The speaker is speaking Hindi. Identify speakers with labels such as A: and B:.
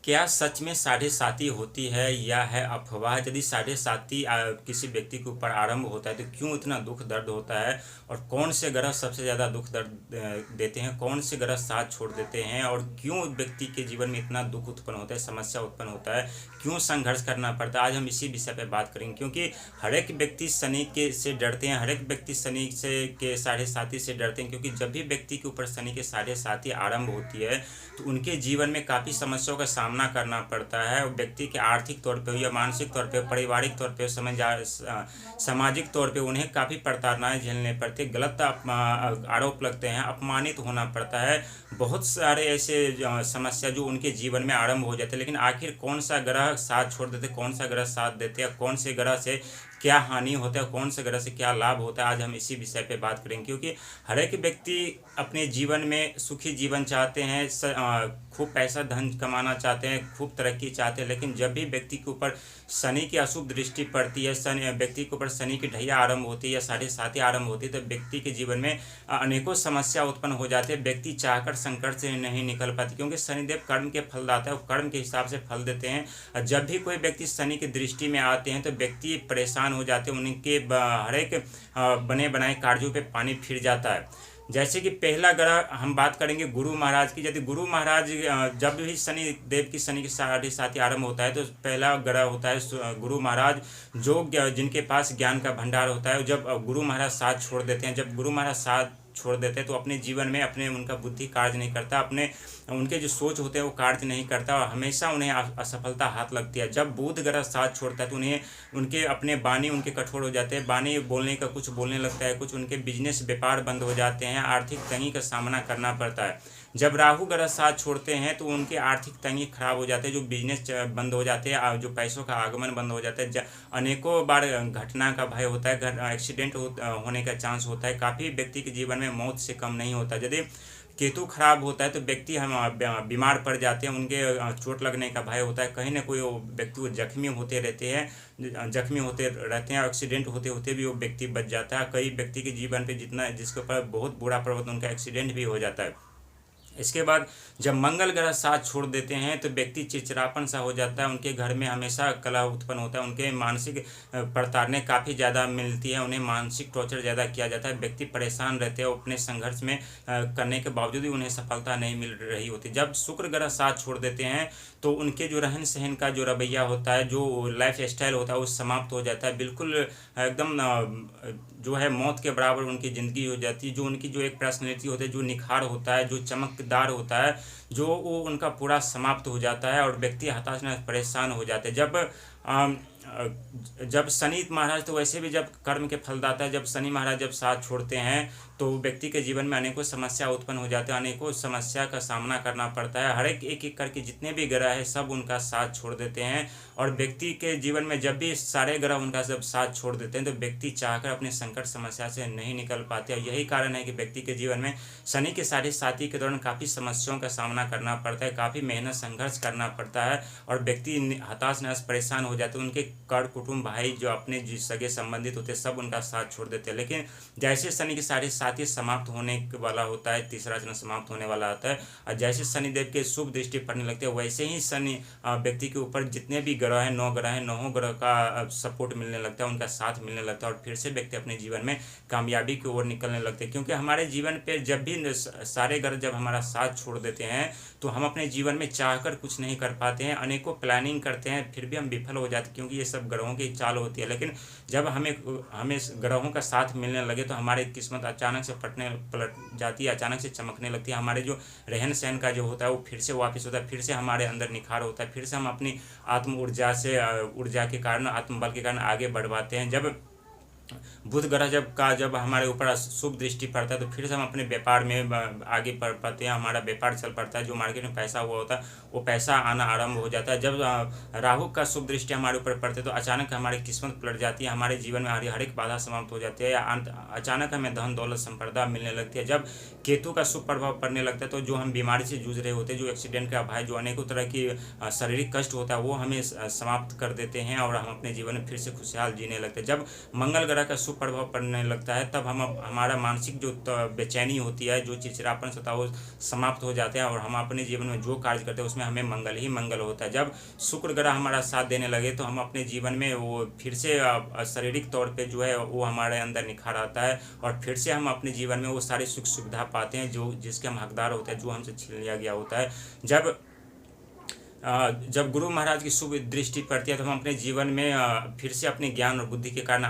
A: क्या सच में साढ़े साती होती है या है अफवाह? यदि साढ़े साती किसी व्यक्ति के ऊपर आरंभ होता है तो क्यों इतना दुख दर्द होता है? और कौन से ग्रह सबसे ज़्यादा दुख दर्द देते हैं? कौन से ग्रह साथ छोड़ देते हैं? और क्यों व्यक्ति के जीवन में इतना दुख उत्पन्न होता है, समस्या उत्पन्न होता है, क्यों संघर्ष करना पड़ता है? आज हम इसी विषय पर बात करेंगे, क्योंकि हर एक व्यक्ति शनि के से डरते हैं, हर एक व्यक्ति शनि से के साढ़े साती से डरते हैं, क्योंकि जब भी व्यक्ति के ऊपर शनि के साढ़े साती आरंभ होती है तो उनके जीवन में काफ़ी समस्याओं का सामना करना पड़ता है। और व्यक्ति के आर्थिक तौर पे या मानसिक तौर पे, पारिवारिक तौर पे, सामाजिक तौर पे उन्हें काफ़ी प्रताड़नाएं झेलने पड़ती है, गलत आरोप लगते हैं, अपमानित होना पड़ता है। बहुत सारे ऐसे समस्या जो उनके जीवन में आरंभ हो जाते हैं। लेकिन आखिर कौन सा ग्रह साथ छोड़ देते, कौन सा ग्रह साथ देते हैं, कौन से ग्रह से क्या हानि होता है, कौन से ग्रह से क्या लाभ होता है, आज हम इसी विषय पे बात करेंगे। क्योंकि हर एक व्यक्ति अपने जीवन में सुखी जीवन चाहते हैं, खूब पैसा धन कमाना चाहते हैं, खूब तरक्की चाहते हैं। लेकिन जब भी व्यक्ति के ऊपर शनि की अशुभ दृष्टि पड़ती है, शनि व्यक्ति के ऊपर शनि की ढैया आरंभ होती है या साढ़े साती आरंभ होती है, तो व्यक्ति के जीवन में अनेकों समस्या उत्पन्न हो जाते हैं। व्यक्ति चाहकर संकट से नहीं निकल पाती, क्योंकि शनिदेव कर्म के फलदाता है, वो कर्म के हिसाब से फल देते हैं। जब भी कोई व्यक्ति शनि की दृष्टि में आते हैं तो व्यक्ति परेशान हो जाते हैं, उनके हर एक बने बनाए कार्यों पे पानी फिर जाता है। जैसे कि पहला ग्रह हम बात करेंगे गुरु महाराज की। यदि गुरु महाराज जब भी शनि देव की शनि के साढ़े साती आरंभ होता है तो पहला ग्रह होता है गुरु महाराज, जो जिनके पास ज्ञान का भंडार होता है। जब गुरु महाराज साथ छोड़ देते हैं, जब गुरु महाराज साथ छोड़ देते हैं तो अपने जीवन में उनका बुद्धि कार्य नहीं करता, उनके जो सोच होते हैं वो कार्य नहीं करता और हमेशा उन्हें असफलता हाथ लगती है। जब बुध ग्रह साथ छोड़ता है तो उन्हें उनके अपने वाणी उनके कठोर हो जाते हैं, वाणी बोलने का कुछ बोलने लगता है, कुछ उनके बिजनेस व्यापार बंद हो जाते हैं, आर्थिक तंगी का सामना करना पड़ता है। जब राहु ग्रह साथ छोड़ते हैं तो उनके आर्थिक तंगी खराब हो जाते हैं, जो बिजनेस बंद हो जाते हैं, जो पैसों का आगमन बंद हो जाता है, अनेकों बार घटना का भय होता है, एक्सीडेंट होने का चांस होता है, काफ़ी व्यक्ति के जीवन में मौत से कम नहीं होता। यदि केतु खराब होता है तो व्यक्ति हम बीमार पड़ जाते हैं, उनके चोट लगने का भय होता है, कहीं ना कोई वो व्यक्ति वो जख्मी होते रहते हैं, जख्मी होते रहते हैं, एक्सीडेंट होते होते भी वो व्यक्ति बच जाता है। कई व्यक्ति के जीवन पे जिसके ऊपर बहुत बुरा प्रभाव उनका एक्सीडेंट भी हो जाता है। इसके बाद जब मंगल ग्रह साथ छोड़ देते हैं तो व्यक्ति चिड़चिड़ापन सा हो जाता है, उनके घर में हमेशा कलह उत्पन्न होता है, उनके मानसिक प्रताड़ना काफ़ी ज़्यादा मिलती है, उन्हें मानसिक टॉर्चर ज़्यादा किया जाता है, व्यक्ति परेशान रहते हैं, अपने संघर्ष में करने के बावजूद भी उन्हें सफलता नहीं मिल रही होती। जब शुक्र ग्रह साथ छोड़ देते हैं तो उनके जो रहन सहन का जो रवैया होता है, जो लाइफ स्टाइल होता है वो समाप्त हो जाता है, बिल्कुल एकदम जो है मौत के बराबर उनकी ज़िंदगी हो जाती है। जो उनकी जो एक पर्सनैलिटी होती है, जो निखार होता है, जो चमकदार होता है, जो वो उनका पूरा समाप्त हो जाता है और व्यक्ति हताश में परेशान हो जाते हैं। जब शनि महाराज तो वैसे भी जब कर्म के फलदाता है, जब शनि महाराज जब साथ छोड़ते हैं तो व्यक्ति के जीवन में अनेकों समस्या उत्पन्न हो जाते हैं, अनेकों समस्या का सामना करना पड़ता है। हर एक एक करके जितने भी ग्रह है सब उनका साथ छोड़ देते हैं और व्यक्ति के जीवन में जब भी सारे ग्रह उनका जब साथ छोड़ देते हैं तो व्यक्ति चाहकर अपने संकट समस्या से नहीं निकल पाते। और यही कारण है कि व्यक्ति के जीवन में शनि के साढ़े साती के दौरान काफ़ी समस्याओं का सामना करना पड़ता है, काफ़ी मेहनत संघर्ष करना पड़ता है और व्यक्ति हताश नहस परेशान हो जाते हैं। उनके कर कुटुंब भाई जो अपने सगे संबंधित होते हैं सब उनका साथ छोड़ देते हैं। लेकिन जैसे शनि के साढ़े साती समाप्त होने वाला होता है, तीसरा चरण समाप्त होने वाला होता है और जैसे शनिदेव के शुभ दृष्टि पड़ने लगते हैं वैसे ही शनि व्यक्ति के ऊपर जितने भी ग्रह हैं 9 ग्रह हैं, 9 ग्रह का सपोर्ट मिलने लगता है, उनका साथ मिलने लगता है और फिर से व्यक्ति अपने जीवन में कामयाबी की ओर निकलने लगते हैं। क्योंकि हमारे जीवन पे जब भी सारे ग्रह जब हमारा साथ छोड़ देते हैं तो हम अपने जीवन में चाहकर कुछ नहीं कर पाते हैं, अनेकों प्लानिंग करते हैं फिर भी हम विफल हो जाते हैं, क्योंकि ये सब ग्रहों की चाल होती है। लेकिन जब हमें ग्रहों का साथ मिलने लगे तो हमारी किस्मत अचानक से पलट जाती है, अचानक से चमकने लगती है, हमारे जो रहन सहन का जो होता है वो फिर से वापस होता है, फिर से हमारे अंदर निखार होता है, फिर से हम अपनी आत्म ऊर्जा के कारण, आत्मबल के कारण आगे बढ़ पाते हैं। जब बुध ग्रह जब हमारे ऊपर शुभ दृष्टि पड़ता है तो फिर से हम अपने व्यापार में आगे बढ़ पाते हैं, हमारा व्यापार चल पड़ता है, जो मार्केट में पैसा हुआ होता है वो पैसा आना आरंभ हो जाता है। जब राहु का शुभ दृष्टि हमारे ऊपर पड़ते है तो अचानक हमारी किस्मत पलट जाती है, हमारे जीवन में हर एक बाधा समाप्त हो जाती है या अचानक हमें धन दौलत संपदा मिलने लगती है। जब केतु का शुभ प्रभाव पड़ने लगता है तो जो हम बीमारी से जूझ रहे होते हैं, जो एक्सीडेंट का भय, जो अनेकों तरह की शारीरिक कष्ट होता है वो हमें समाप्त कर देते हैं और हम अपने जीवन में फिर से खुशहाल जीने लगते हैं। जब मंगल तरह का सुप्रभाव पड़ने लगता है, तब हमारा मानसिक जो बेचैनी होती है, जो चिड़चिड़ापन होता है, वो समाप्त हो जाते हैं और हम अपने जीवन में जो कार्य करते हैं उसमें हमें मंगल ही मंगल होता है। जब शुक्र ग्रह हमारा साथ देने लगे तो हम अपने जीवन में वो फिर से शारीरिक तौर पे जो है वो हमारे अंदर निखार आता है और फिर से हम अपने जीवन में वो सारी सुख सुविधा पाते हैं जो जिसके हम हकदार होते हैं, जो हमसे छीन लिया गया होता है। जब गुरु महाराज की शुभ दृष्टि पड़ती है तो हम अपने जीवन में फिर से अपने ज्ञान और बुद्धि के कारण